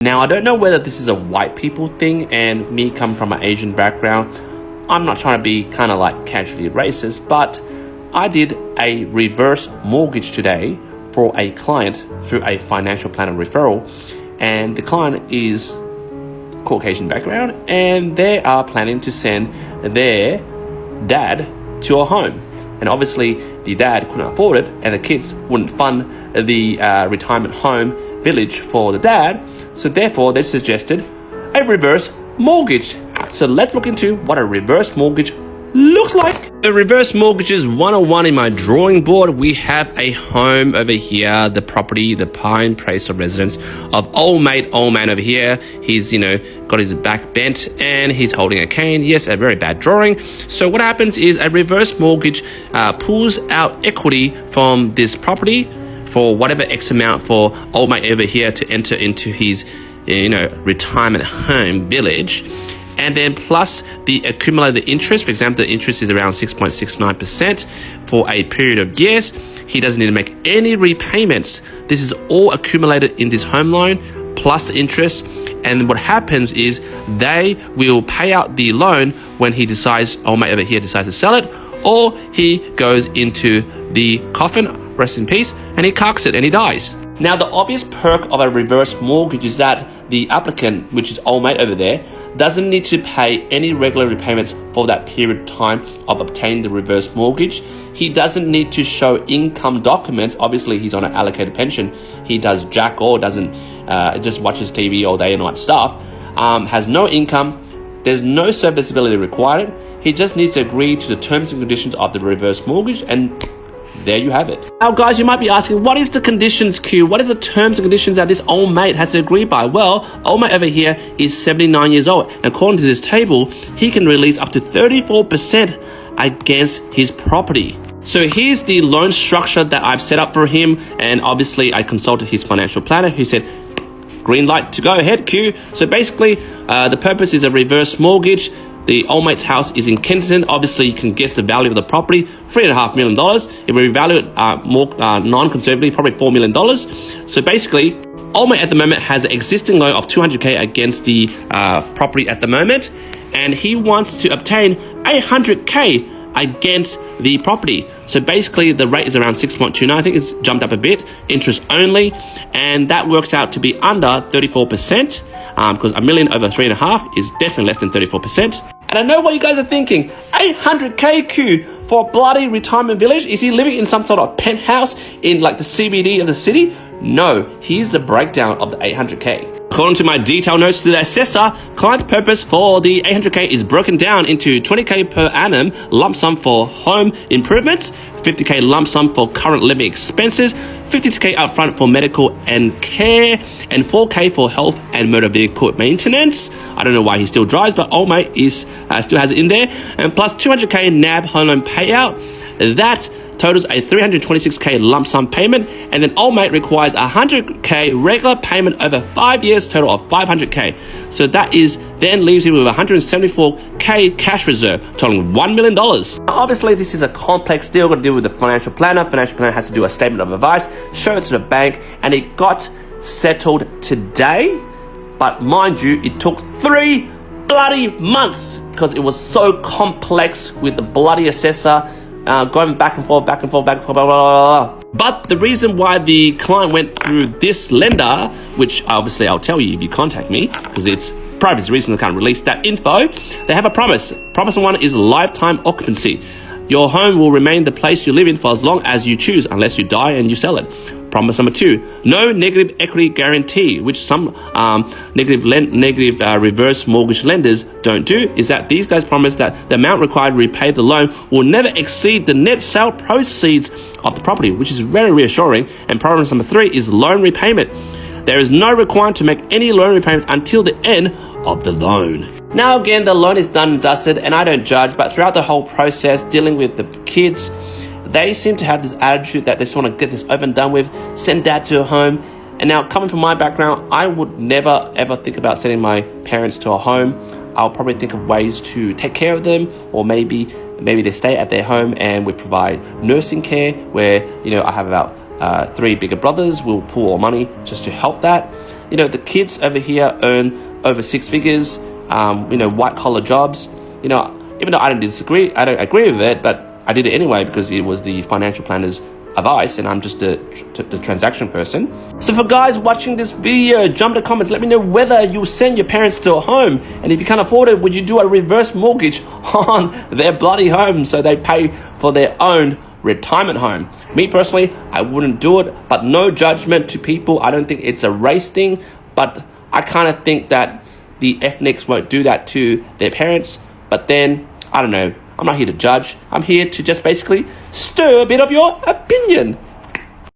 Now, I don't know whether this is a white people thing, and me coming from an Asian background, I'm not trying to be kind of like casually racist, but I did a reverse mortgage today for a client through a financial planner referral, and the client is Caucasian background, and they are planning to send their dad to a home. And obviously the dad couldn't afford it, and the kids wouldn't fund the retirement home village for the dad, so therefore they suggested a reverse mortgage. So let's look into what a reverse mortgage looks like. The reverse mortgages 101 in my drawing board. We have a home over here, the property, the Pine Place of residence of old man over here. He's, got his back bent and he's holding a cane. Yes, a very bad drawing. So what happens is a reverse mortgage pulls out equity from this property for whatever X amount for old mate over here to enter into his, retirement home village. And then plus the accumulated interest. For example, the interest is around 6.69% for a period of years. He doesn't need to make any repayments. This is all accumulated in this home loan plus the interest. And what happens is they will pay out the loan when he decides, old mate over here decides to sell it, or he goes into the coffin, rest in peace, and he carks it and he dies. Now, the obvious perk of a reverse mortgage is that the applicant, which is old mate over there, doesn't need to pay any regular repayments for that period of time of obtaining the reverse mortgage. He doesn't need to show income documents. Obviously, he's on an allocated pension. He does jack or doesn't just watches TV all day and all that stuff. Has no income. There's no serviceability required. He just needs to agree to the terms and conditions of the reverse mortgage, and there you have it. Now, guys, you might be asking, what is the conditions, Q? What is the terms and conditions that this old mate has to agree by? Well, old mate over here is 79 years old. And according to this table, he can release up to 34% against his property. So here's the loan structure that I've set up for him. And obviously, I consulted his financial planner who said, green light to go ahead, Q. So basically, the purpose is a reverse mortgage. The old mate's house is in Kensington. Obviously, you can guess the value of the property, $3.5 million. If we value it more non-conservatively, probably $4 million. So basically, old mate at the moment has an existing loan of $200K against the property at the moment, and he wants to obtain $800K against the property. So basically, the rate is around 6.29. I think it's jumped up a bit, interest only, and that works out to be under 34%. Because $1 million over 3.5 is definitely less than 34%. And I know what you guys are thinking. 800K Q for a bloody retirement village? Is he living in some sort of penthouse in like the CBD of the city? No, here's the breakdown of the 800K. According to my detailed notes to the assessor, client's purpose for the 800K is broken down into 20K per annum lump sum for home improvements, 50K lump sum for current living expenses, 52K upfront for medical and care, and 4K for health and motor vehicle maintenance. I don't know why he still drives, but old mate is still has it in there. And plus 200K NAB home loan payout. That totals a 326K lump sum payment, and then old mate requires 100K regular payment over 5 years, total of 500K. So that is then leaves him with 174K cash reserve, totaling $1 million. Obviously, this is a complex deal. Got to deal with the financial planner. Financial planner has to do a statement of advice, show it to the bank, and it got settled today. But mind you, it took 3 bloody months because it was so complex with the bloody assessor. Going back and forth, blah, blah, blah, blah. But the reason why the client went through this lender, which obviously I'll tell you if you contact me, because it's privacy reasons I can't release that info, they have a promise. Promise one is lifetime occupancy. Your home will remain the place you live in for as long as you choose, unless you die and you sell it. Promise number 2, no negative equity guarantee, which some negative reverse mortgage lenders don't do, is that these guys promise that the amount required to repay the loan will never exceed the net sale proceeds of the property, which is very reassuring. And promise number 3 is loan repayment. There is no requirement to make any loan repayments until the end of the loan. Now again, the loan is done and dusted, and I don't judge, but throughout the whole process, dealing with the kids, they seem to have this attitude that they just want to get this over and done with, send dad to a home. And now, coming from my background, I would never ever think about sending my parents to a home. I'll probably think of ways to take care of them, or maybe they stay at their home and we provide nursing care where, I have about three bigger brothers will pool all money just to help that. You know, the kids over here earn over six figures, white collar jobs. You know, even though I don't agree with it, but I did it anyway because it was the financial planner's advice and I'm just the transaction person. So for guys watching this video, jump in the comments, let me know whether you send your parents to a home, and if you can't afford it, would you do a reverse mortgage on their bloody home so they pay for their own retirement home? Me personally, I wouldn't do it, but no judgment to people. I don't think it's a race thing, but I kind of think that the ethnics won't do that to their parents. But then, I don't know, I'm not here to judge. I'm here to just basically stir a bit of your opinion.